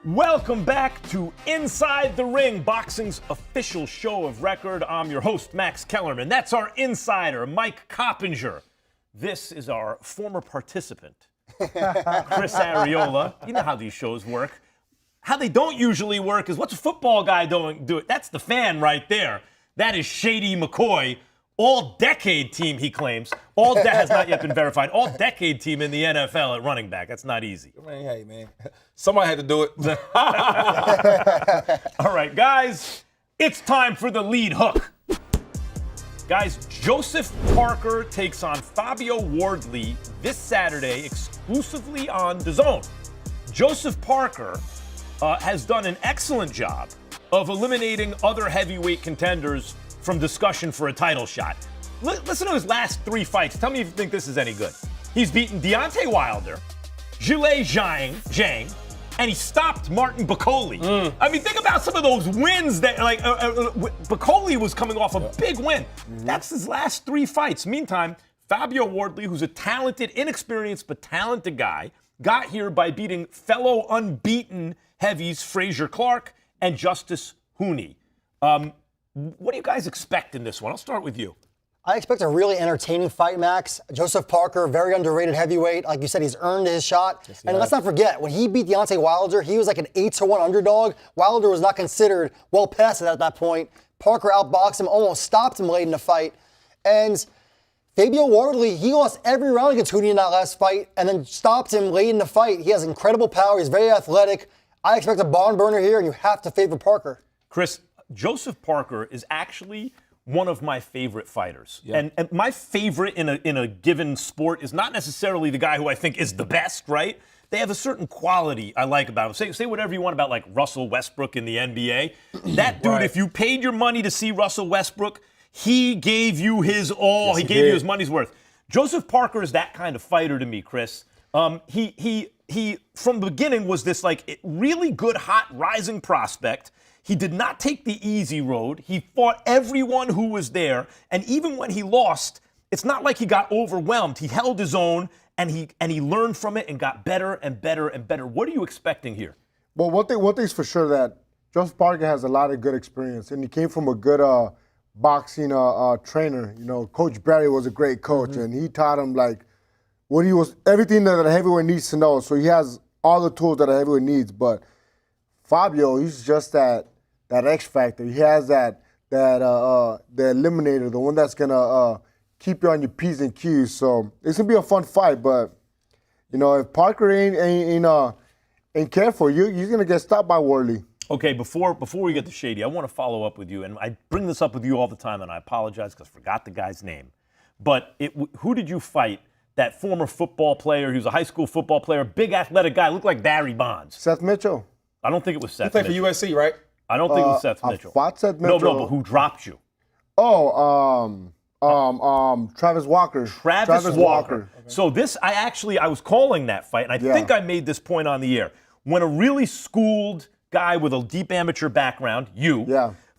Welcome back to Inside the Ring, boxing's official show of record. I'm your host, Max Kellerman. That's our insider, Mike Coppinger. This is our former participant, Chris Arreola. You know how these shows work. How they don't usually work is what's a football guy doing? Do it. That's the fan right there. That is Shady McCoy, all-decade team, he claims. Has not yet been verified. All-decade team in the NFL at running back. That's not easy. Hey, man. Somebody had to do it. All right, guys, it's time for the lead hook. Guys, Joseph Parker takes on Fabio Wardley this Saturday exclusively on DAZN. Joseph Parker has done an excellent job of eliminating other heavyweight contenders from discussion for a title shot. Listen to his last 3 fights. Tell me if you think this is any good. He's beaten Deontay Wilder, Zhilei Zhang, and he stopped Martin Bakole. I mean, think about some of those wins that, Bakole was coming off a big win. That's his last 3 fights. Meantime, Fabio Wardley, who's a talented, inexperienced, but talented guy, got here by beating fellow unbeaten heavies Frazier Clark and Justice Hooney. What do you guys expect in this one? I'll start with you. I expect a really entertaining fight, Max. Joseph Parker, very underrated heavyweight. Like you said, he's earned his shot. Yes, and let's not forget, when he beat Deontay Wilder, he was like an 8-1 underdog. Wilder was not considered well past it at that point. Parker outboxed him, almost stopped him late in the fight. And Fabio Wardley, he lost every round against Hooney in that last fight and then stopped him late in the fight. He has incredible power. He's very athletic. I expect a barn burner here, and you have to favor Parker. Chris, Joseph Parker is actually one of my favorite fighters. Yeah. And my favorite in a given sport is not necessarily the guy who I think is the best, right? They have a certain quality I like about him. Say whatever you want about like Russell Westbrook in the NBA. That dude, if you paid your money to see Russell Westbrook, he gave you his all. Yes, he gave you his money's worth. Joseph Parker is that kind of fighter to me, Chris. He from the beginning was this like really good, hot, rising prospect. He did not take the easy road. He fought everyone who was there. And even when he lost, it's not like he got overwhelmed. He held his own, and he learned from it and got better and better and better. What are you expecting here? Well, one thing's for sure that Joseph Parker has a lot of good experience, and he came from a good boxing trainer. You know, Coach Barry was a great coach, and he taught him like everything that a heavyweight needs to know. So he has all the tools that a heavyweight needs. But Fabio, he's just that X factor. He has the eliminator, the one that's gonna keep you on your P's and Q's. So it's gonna be a fun fight. But you know, if Parker ain't careful, he's gonna get stopped by Wardley. Okay, before we get to Shady, I want to follow up with you, and I bring this up with you all the time, and I apologize because I forgot the guy's name. But who did you fight? That former football player, he was a high school football player, big athletic guy, looked like Barry Bonds. Seth Mitchell. I don't think it was Seth. He played for USC, right? I don't think it was Seth Mitchell. I fought Seth Mitchell. No, but who dropped you? Travis Walker. Travis Walker. Okay. So I was calling that fight, and I think I made this point on the air. When a really schooled guy with a deep amateur background,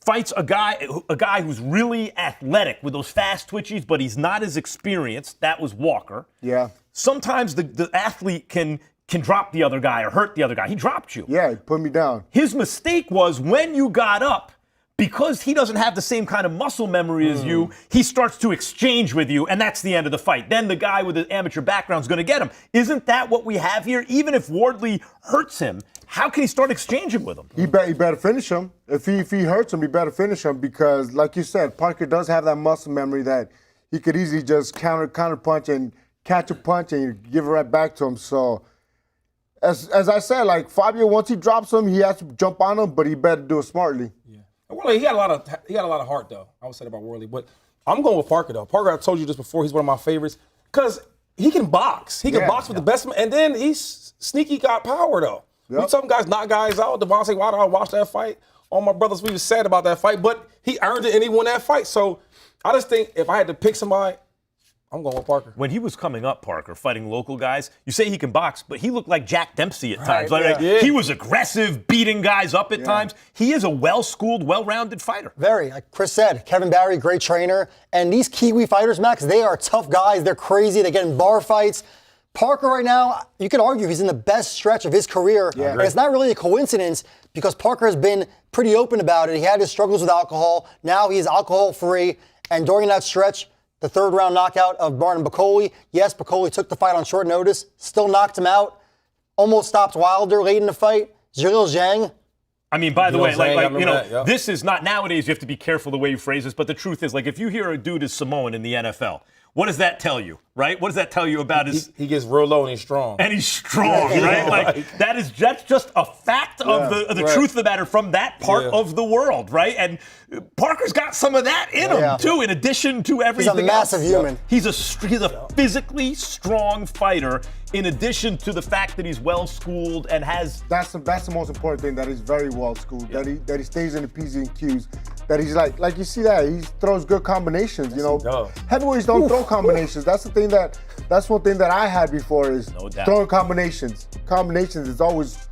fights a guy who's really athletic with those fast twitchies, but he's not as experienced. That was Walker. Yeah. Sometimes the athlete can drop the other guy or hurt the other guy. He dropped you. Yeah, he put me down. His mistake was when you got up, because he doesn't have the same kind of muscle memory as you, he starts to exchange with you, and that's the end of the fight. Then the guy with the amateur background is going to get him. Isn't that what we have here? Even if Wardley hurts him, how can he start exchanging with him? He better finish him. If he hurts him, he better finish him because, like you said, Parker does have that muscle memory that he could easily just counter punch and catch a punch and give it right back to him. So, as I said, like Fabio, once he drops him, he has to jump on him, but he better do it smartly. Yeah. Well, he had a lot of heart though. I would say about Wardley, but I'm going with Parker though. Parker, I told you this before, he's one of my favorites because he can box. He can box with the best, and then he's sneaky, got power though. Yep. Some guys knock guys out. Deontay Wilder, I watched that fight. All my brothers, we were sad about that fight, but he earned it and he won that fight. So I just think if I had to pick somebody, I'm going with Parker. When he was coming up, Parker, fighting local guys, you say he can box, but he looked like Jack Dempsey at times. He was aggressive, beating guys up at times. He is a well-schooled, well-rounded fighter. Very. Like Chris said, Kevin Barry, great trainer. And these Kiwi fighters, Max, they are tough guys. They're crazy. They get in bar fights. Parker right now, you could argue he's in the best stretch of his career. Yeah. And it's not really a coincidence because Parker has been pretty open about it. He had his struggles with alcohol. Now he's alcohol-free. And during that stretch, the third-round knockout of Martin Bakole, yes, Bakole took the fight on short notice, still knocked him out, almost stopped Wilder late in the fight. Zhiril Zhang. I mean, by the way, Zhang, this is not, nowadays you have to be careful the way you phrase this, but the truth is, like, if you hear a dude is Samoan in the NFL, what does that tell you, right? What does that tell you about his... He gets real low and he's strong. And he's strong, right? Like, that's just a fact of the truth of the matter from that part of the world, right? And Parker's got some of that in him, too, in addition to everything He's a massive human. He's a physically strong fighter, in addition to the fact that he's well-schooled and has... That's the most important thing, that he's very well-schooled, that he stays in the P's and Q's, that he's like you see that, he throws good combinations, you know. Heavyweights don't throw combinations. That's one thing that I had before is throwing combinations. Combinations is always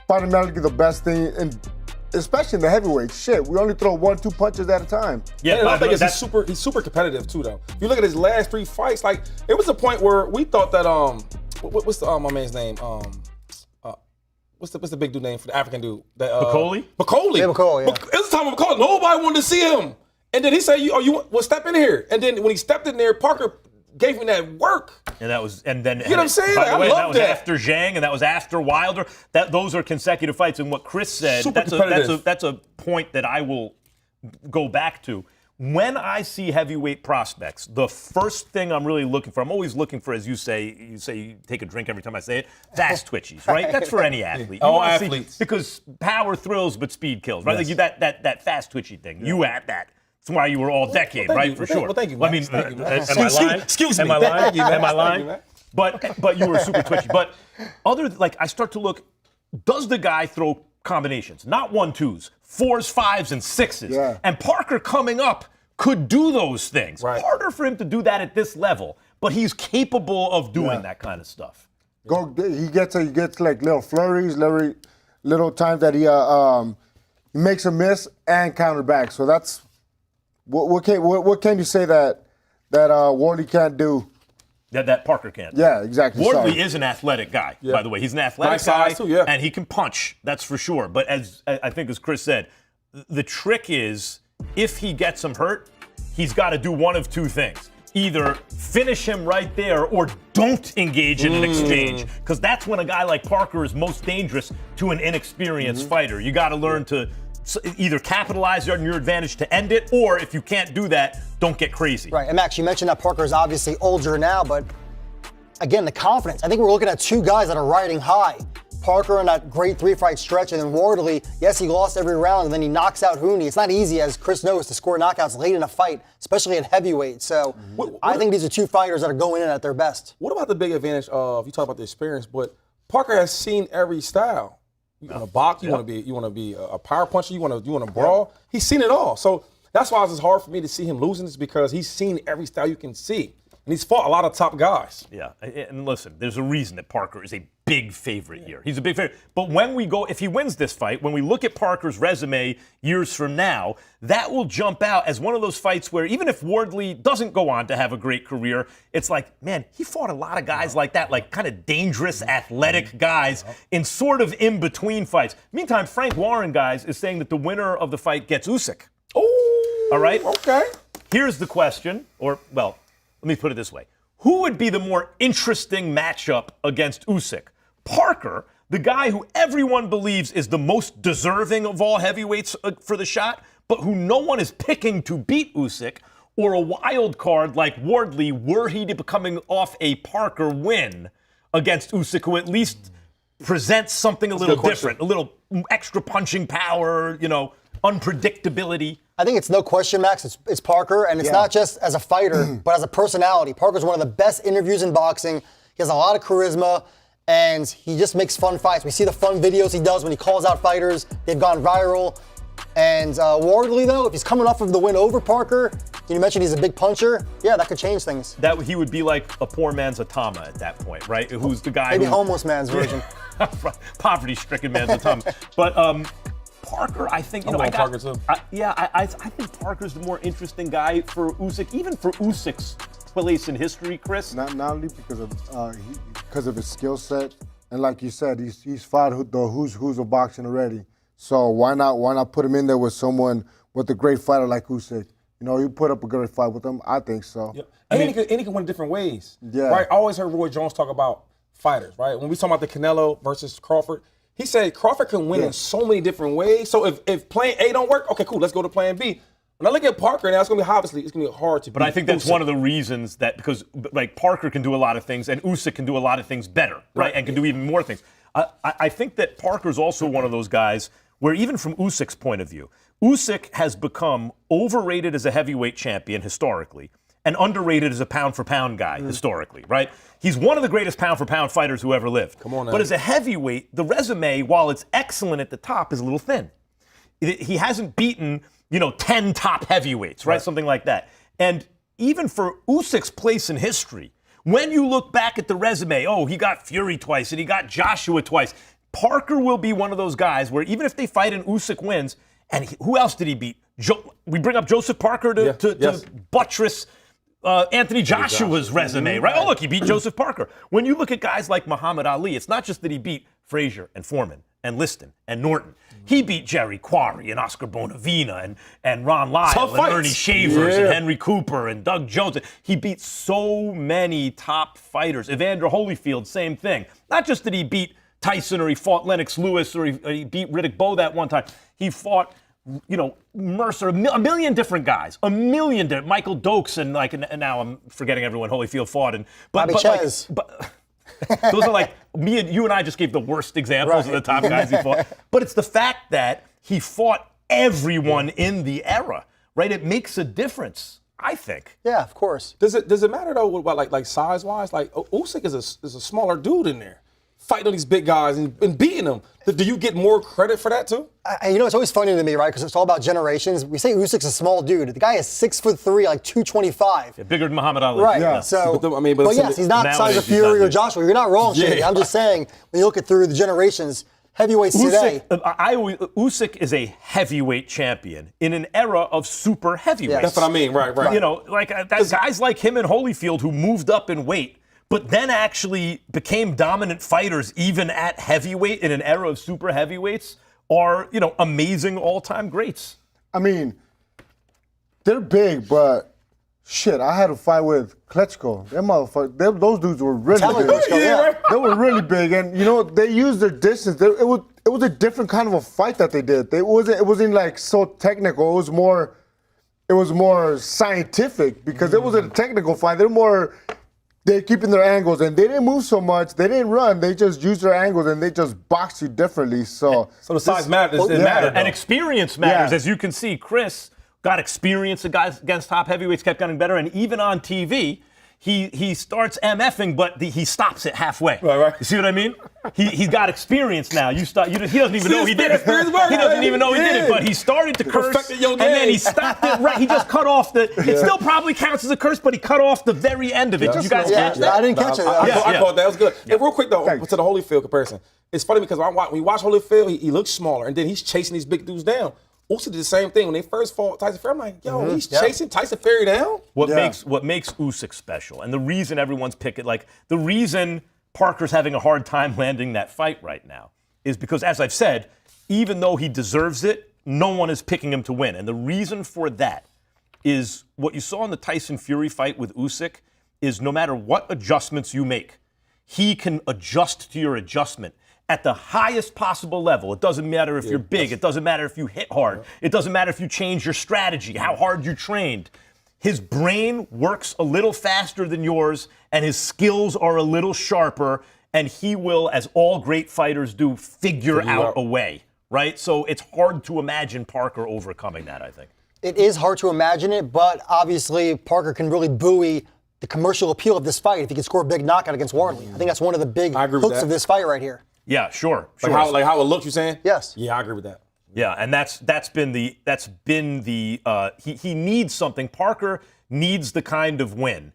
fundamentally the best thing, and especially in the heavyweights. Shit, we only throw 1-2 punches at a time. Yeah, and I think he's super competitive too, though. If you look at his last 3 fights, like it was a point where we thought that what's my man's name? What's the big dude name for the African dude? Bakole? Bakole. Yeah, Bakole, yeah. It was a time of Bakole. Nobody wanted to see him. And then he said, well, step in here. And then when he stepped in there, Parker gave him that work. And that was, and then, you know what I'm saying? By the way, I that love was that. after Zhang, and that was after Wilder. Those are consecutive fights. And what Chris said, Super competitive. that's a point that I will go back to. When I see heavyweight prospects, the first thing I'm really looking for, I'm always looking for, as you say you take a drink every time I say it, fast twitchies, right? That's for any athlete. All athletes. Because power thrills, but speed kills, right? Yes. Like that fast twitchy thing. You had that. That's why you were all decade, right? For sure. Well, thank you, I man. mean, Thank you, man. am I lying? Excuse me. Am I lying? Thank you, man. Am I Thank lying? you, man. But you were super twitchy. But I start to look, does the guy throw combinations? Not 1-2s, 4s, 5s, and 6s. Yeah. And Parker coming up could do those things. Right. Harder for him to do that at this level, but he's capable of doing that kind of stuff. He gets like little flurries, little times that he makes a miss and counter back. So that's what can you say that Wardley can't do? That Parker can't. Yeah, exactly. Wardley is an athletic guy, by the way. He's an athletic Nice guy, size too, yeah. and he can punch, that's for sure. But as Chris said, the trick is, if he gets him hurt, he's got to do one of two things. Either finish him right there or don't engage in an exchange. Because that's when a guy like Parker is most dangerous to an inexperienced fighter. You got to learn to either capitalize on your advantage to end it, or if you can't do that, don't get crazy. Right, and Max, you mentioned that Parker is obviously older now, but again, the confidence. I think we're looking at two guys that are riding high. Parker in that great 3-fight stretch, and then Wardley, yes, he lost every round, and then he knocks out Hooney. It's not easy, as Chris knows, to score knockouts late in a fight, especially at heavyweight. So I think these are two fighters that are going in at their best. What about the big advantage of, you talk about the experience, but Parker has seen every style. You want to box, you want to be a power puncher, you want to brawl. He's seen it all. So that's why it's hard for me to see him losing, is because he's seen every style you can see. And he's fought a lot of top guys. Yeah, and listen, there's a reason that Parker is a big favorite here. He's a big favorite. But if he wins this fight, when we look at Parker's resume years from now, that will jump out as one of those fights where even if Wardley doesn't go on to have a great career, it's like, man, he fought a lot of guys like that, like kind of dangerous, athletic guys in sort of in-between fights. Meantime, Frank Warren, guys, is saying that the winner of the fight gets Usyk. Oh, all right? Okay. Here's the question, let me put it this way. Who would be the more interesting matchup against Usyk? Parker, the guy who everyone believes is the most deserving of all heavyweights for the shot, but who no one is picking to beat Usyk, or a wild card like Wardley, were he to be coming off a Parker win against Usyk, who at least presents something a little different, a little extra punching power, unpredictability. I think it's no question, Max. It's Parker, and it's not just as a fighter, but as a personality. Parker's one of the best interviews in boxing. He has a lot of charisma, and he just makes fun fights. We see the fun videos he does when he calls out fighters. They've gone viral. And Wardley, though, if he's coming off of the win over Parker, you mentioned he's a big puncher. Yeah, that could change things. That he would be like a poor man's Atama at that point, right? Who's the guy Maybe homeless man's version. Poverty-stricken man's Atama. But Parker, I think, Parker too. I think Parker's the more interesting guy for Usyk, even for Usyk's place in history, Chris. Not only because of his skill set, and like you said, he's fought the who's of boxing already. So why not put him in there with someone with a great fighter like Usyk? You know, you put up a great fight with him. I think so. Yeah. And he can win different ways. Yeah. Right. I always heard Roy Jones talk about fighters. Right. When we talk about the Canelo versus Crawford, he said Crawford can win in so many different ways. So if plan A don't work, okay, cool, let's go to plan B. When I look at Parker, now it's gonna be hard to. But I think that's one of the reasons that because like Parker can do a lot of things and Usyk can do a lot of things better, right? And can do even more things. I think that Parker's also one of those guys where even from Usyk's point of view, Usyk has become overrated as a heavyweight champion historically and underrated as a pound-for-pound guy historically, right? He's one of the greatest pound-for-pound fighters who ever lived. Come on now. But as a heavyweight, the resume, while it's excellent at the top, is a little thin. He hasn't beaten, 10 top heavyweights, right? Something like that. And even for Usyk's place in history, when you look back at the resume, he got Fury twice and he got Joshua twice. Parker will be one of those guys where even if they fight and Usyk wins, and who else did he beat? We bring up Joseph Parker to buttress Anthony Joshua's resume, right? Oh, look, he beat Joseph Parker. When you look at guys like Muhammad Ali, it's not just that he beat Frazier and Foreman and Liston and Norton. He beat Jerry Quarry and Oscar Bonavina and Ron Lyle and Ernie Shavers and Henry Cooper and Doug Jones. He beat so many top fighters. Evander Holyfield, same thing. Not just that he beat Tyson or he fought Lennox Lewis or he beat Riddick Bowe that one time. He fought, Mercer, a million different guys, Michael Dokes and now I'm forgetting everyone Holyfield fought. Bobby Chez. Those are like you and I just gave the worst examples of the top guys he fought. But it's the fact that he fought everyone in the era, right? It makes a difference, I think. Yeah, of course. Does it matter though? What like size wise? Like Usyk is a smaller dude in there, fighting all these big guys and beating them. Do you get more credit for that too? It's always funny to me, right? Because it's all about generations. We say Usyk's a small dude. The guy is 6'3", like 225. Yeah, bigger than Muhammad Ali. Right. Yeah. So, but yes, he's not size of Fury or Joshua. You're not wrong, Shady. I'm just saying when you look at through the generations, heavyweights today. Usyk is a heavyweight champion in an era of super heavyweights. That's what I mean. Right. Guys like him and Holyfield who moved up in weight, but then actually became dominant fighters even at heavyweight in an era of super heavyweights are, amazing all-time greats. I mean, they're big, but shit, I had a fight with Klitschko. Them motherfuckers, those dudes were really big. They were really big, and they used their distance. It was a different kind of a fight that they did. It wasn't like so technical. It was more scientific because it wasn't a technical fight. They're keeping their angles, and they didn't move so much. They didn't run. They just used their angles, and they just boxed you differently. So the size matters. It matters. And experience matters. As you can see, Chris got experience against top heavyweights, kept getting better, and even on TV, he starts MFing, but he stops it halfway. Right. You see what I mean? He's got experience now. He doesn't even know he did it. He doesn't even know he did it, but he started to curse, and then he stopped it right. He just cut off it still probably counts as a curse, but he cut off the very end of it. Did you guys catch that? I didn't catch it. I caught that. That was good. Yeah. Real quick, though, to the Holyfield comparison. It's funny because when we watch Holyfield, he looks smaller, and then he's chasing these big dudes down. Usyk did the same thing when they first fought Tyson Fury. I'm like, he's chasing Tyson Fury down. What makes Usyk special, and the reason everyone's picking, the reason Parker's having a hard time landing that fight right now, is because, as I've said, even though he deserves it, no one is picking him to win, and the reason for that is what you saw in the Tyson Fury fight with Usyk is no matter what adjustments you make, he can adjust to your adjustment at the highest possible level. It doesn't matter if you're big. It doesn't matter if you hit hard. It doesn't matter if you change your strategy, how hard you trained. His brain works a little faster than yours, and his skills are a little sharper, and he will, as all great fighters do, figure out a way, right? So it's hard to imagine Parker overcoming that, I think. It is hard to imagine it, but obviously Parker can really buoy the commercial appeal of this fight if he can score a big knockout against Wardley. I think that's one of the big hooks of this fight right here. Yeah, sure. Like how it looks, you saying? Yes. Yeah, I agree with that. Yeah, and that's been the he needs something. Parker needs the kind of win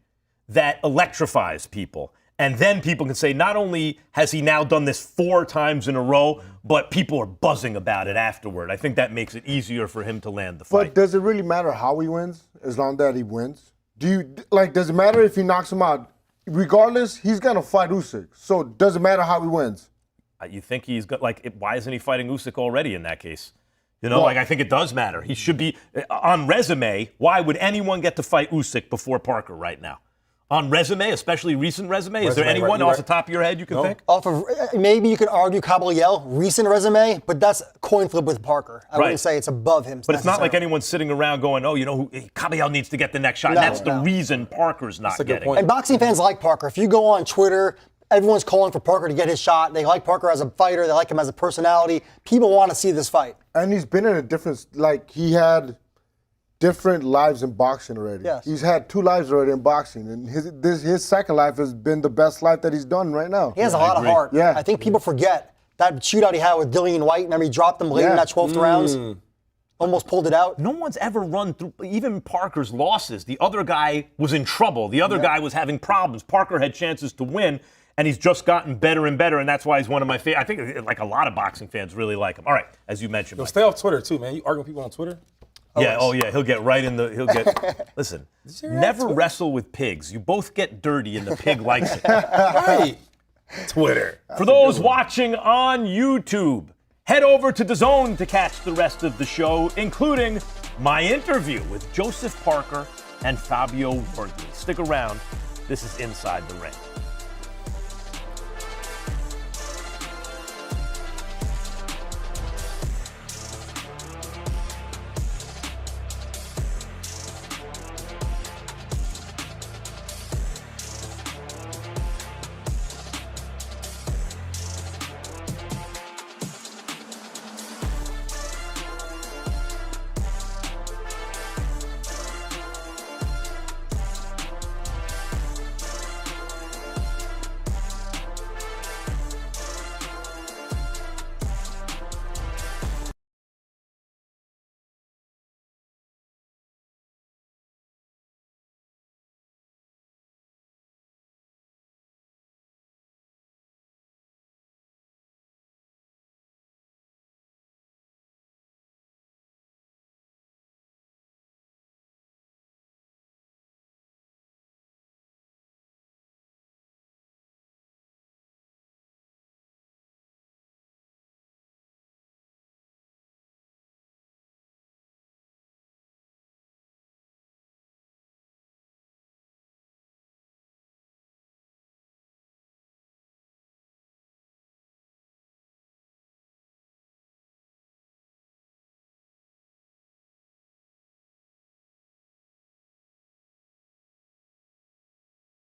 that electrifies people. And then people can say, not only has he now done this 4 times in a row, but people are buzzing about it afterward. I think that makes it easier for him to land the fight. But does it really matter how he wins, as long as he wins? does it matter if he knocks him out? Regardless, he's gonna fight Usyk. So does it matter how he wins? You think he's got why isn't he fighting Usyk already in that case? I think it does matter. He should be on resume. Why would anyone get to fight Usyk before Parker right now? On resume, especially recent resume, is there anyone off the top of your head you can think? Off of maybe you could argue Caballero, recent resume, but that's coin flip with Parker. I wouldn't say it's above him. But it's not like anyone's sitting around going, Caballero needs to get the next shot. That's the reason Parker's not getting. Point. And boxing fans like Parker. If you go on Twitter, everyone's calling for Parker to get his shot. They like Parker as a fighter. They like him as a personality. People want to see this fight. And he's been in a different, he had different lives in boxing already. Yes. He's had 2 lives already in boxing, and his second life has been the best life that he's done right now. He has a lot of heart. Yeah. I think people forget that shootout he had with Dillian White. Remember, he dropped him late in that 12th round. Almost pulled it out. No one's ever run through, even Parker's losses. The other guy was in trouble. The other guy was having problems. Parker had chances to win, and he's just gotten better and better, and that's why he's one of my favorite. I think a lot of boxing fans really like him. All right, as you mentioned. Yo, stay off Twitter too, man. You arguing with people on Twitter? He'll get right in the, listen, never wrestle with pigs. You both get dirty and the pig likes it. Right. Twitter. For those watching on YouTube, head over to DAZN to catch the rest of the show, including my interview with Joseph Parker and Fabio Wardley. Stick around. This is Inside the Ring.